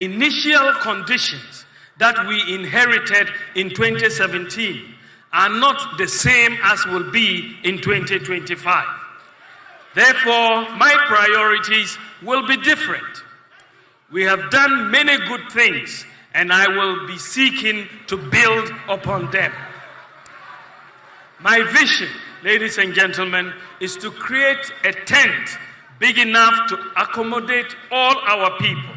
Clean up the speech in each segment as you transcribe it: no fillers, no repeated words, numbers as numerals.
Initial conditions that we inherited in 2017 are not the same as will be in 2025. Therefore, my priorities will be different. We have done many good things, and I will be seeking to build upon them. My vision, ladies and gentlemen, is to create a tent big enough to accommodate all our people,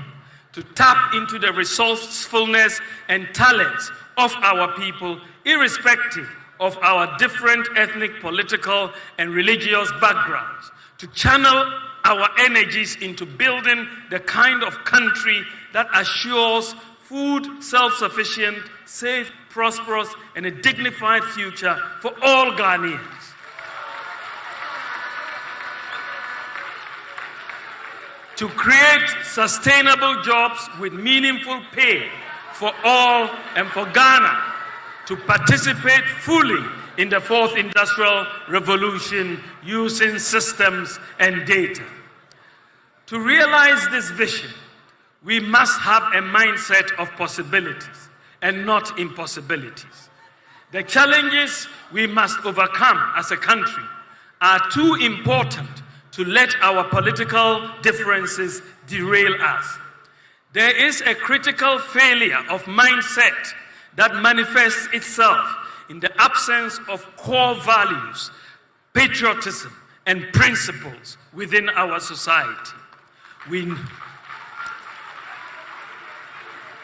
to tap into the resourcefulness and talents of our people, irrespective of our different ethnic, political, and religious backgrounds, to channel our energies into building the kind of country that assures food, self-sufficient, safe, prosperous, and a dignified future for all Ghanaians. To create sustainable jobs with meaningful pay for all and for Ghana to participate fully in the fourth industrial revolution using systems and data. To realize this vision, we must have a mindset of possibilities and not impossibilities. The challenges we must overcome as a country are too important to let our political differences derail us. There is a critical failure of mindset that manifests itself in the absence of core values, patriotism, and principles within our society. We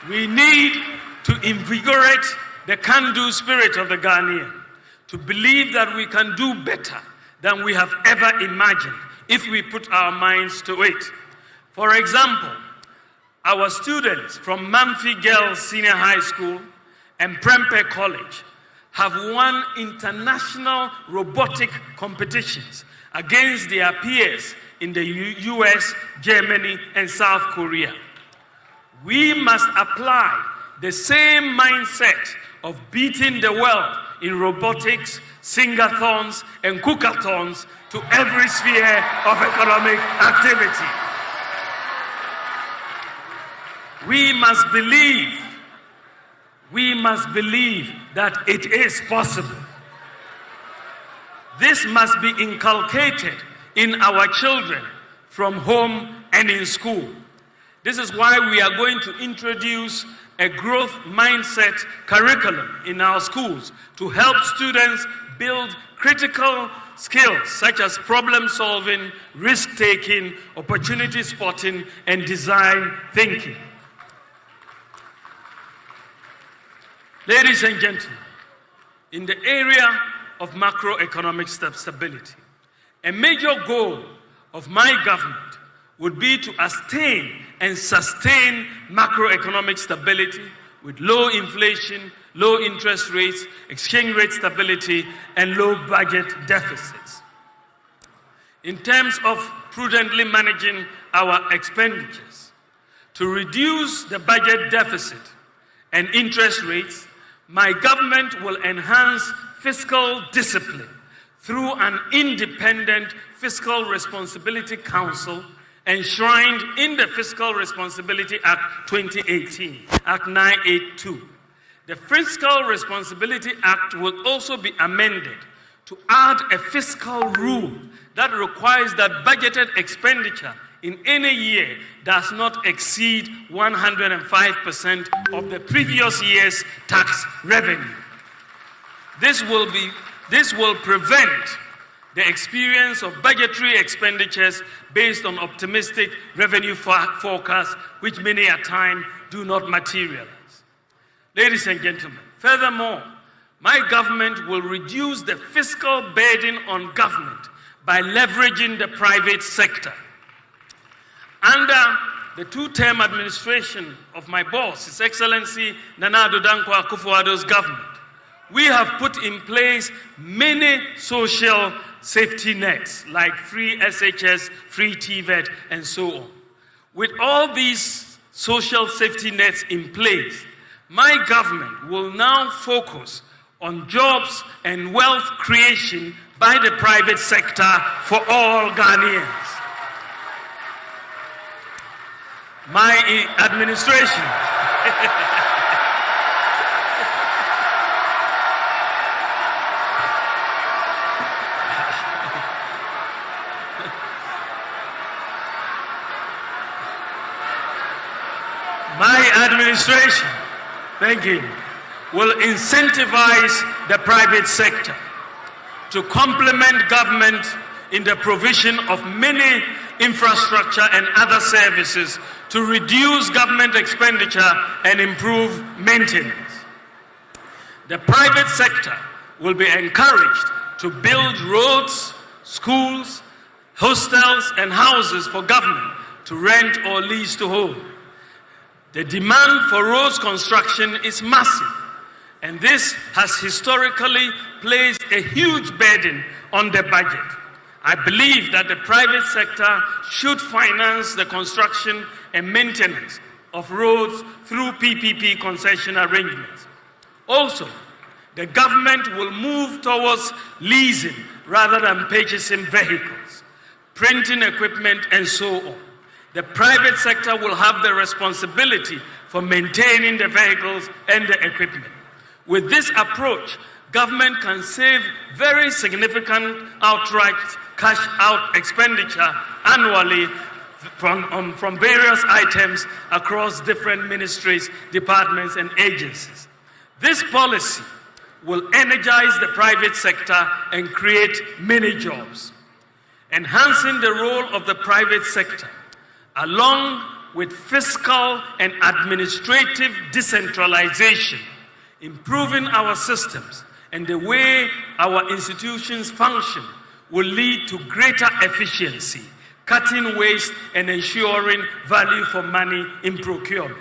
need to invigorate the can-do spirit of the Ghanaian, to believe that we can do better than we have ever imagined if we put our minds to it. For example, our students from Mamfi Girls Senior High School and Prempeh College have won international robotic competitions against their peers in the US, Germany, and South Korea. We must apply the same mindset of beating the world in robotics, singathons, and cookathons to every sphere of economic activity. We must believe that it is possible. This must be inculcated in our children from home and in school. This is why we are going to introduce a growth mindset curriculum in our schools to help students build critical skills such as problem solving, risk taking, opportunity spotting, and design thinking. Ladies and gentlemen, in the area of macroeconomic stability, a major goal of my government would be to attain and sustain macroeconomic stability with low inflation, low interest rates, exchange rate stability, and low budget deficits. In terms of prudently managing our expenditures, to reduce the budget deficit and interest rates, my government will enhance fiscal discipline through an independent Fiscal Responsibility Council enshrined in the Fiscal Responsibility Act 2018, Act 982. The Fiscal Responsibility Act will also be amended to add a fiscal rule that requires that budgeted expenditure in any year does not exceed 105% of the previous year's tax revenue. This will prevent the experience of budgetary expenditures based on optimistic revenue forecasts, which many a time do not materialize. Ladies and gentlemen, furthermore, my government will reduce the fiscal burden on government by leveraging the private sector. Under the two-term administration of my boss, His Excellency Nana Addo Dankwa Akufo-Addo's government, we have put in place many social safety nets like free SHS, free TVET, and so on. With all these social safety nets in place, my government will now focus on jobs and wealth creation by the private sector for all Ghanaians. My administration thank you, will incentivize the private sector to complement government in the provision of many infrastructure and other services to reduce government expenditure and improve maintenance. The private sector will be encouraged to build roads, schools, hostels, and houses for government to rent or lease to hold. The demand for roads construction is massive, and this has historically placed a huge burden on the budget. I believe that the private sector should finance the construction and maintenance of roads through PPP concession arrangements. Also, the government will move towards leasing rather than purchasing vehicles, printing equipment, and so on. The private sector will have the responsibility for maintaining the vehicles and the equipment. With this approach, government can save very significant outright cash out expenditure annually from various items across different ministries, departments, and agencies. This policy will energize the private sector and create many jobs. Enhancing the role of the private sector, along with fiscal and administrative decentralization, improving our systems and the way our institutions function, will lead to greater efficiency, cutting waste and ensuring value for money in procurement.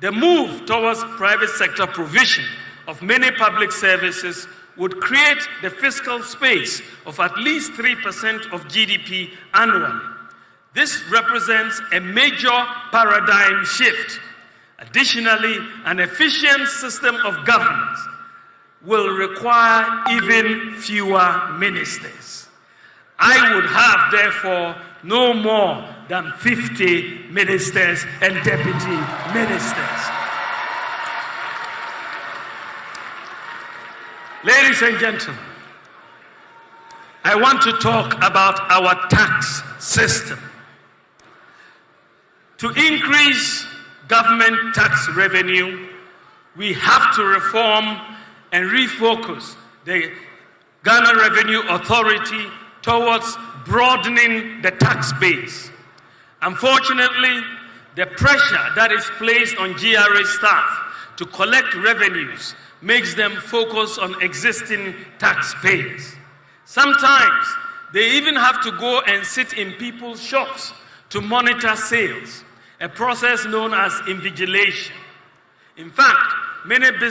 The move towards private sector provision of many public services would create the fiscal space of at least 3% of GDP annually. This represents a major paradigm shift. Additionally, an efficient system of governance will require even fewer ministers. I would have, therefore, no more than 50 ministers and deputy ministers. Ladies and gentlemen, I want to talk about our tax system. To increase government tax revenue, we have to reform and refocus the Ghana Revenue Authority towards broadening the tax base. Unfortunately, the pressure that is placed on GRA staff to collect revenues makes them focus on existing taxpayers. Sometimes they even have to go and sit in people's shops to monitor sales, a process known as invigilation. In fact, many businesses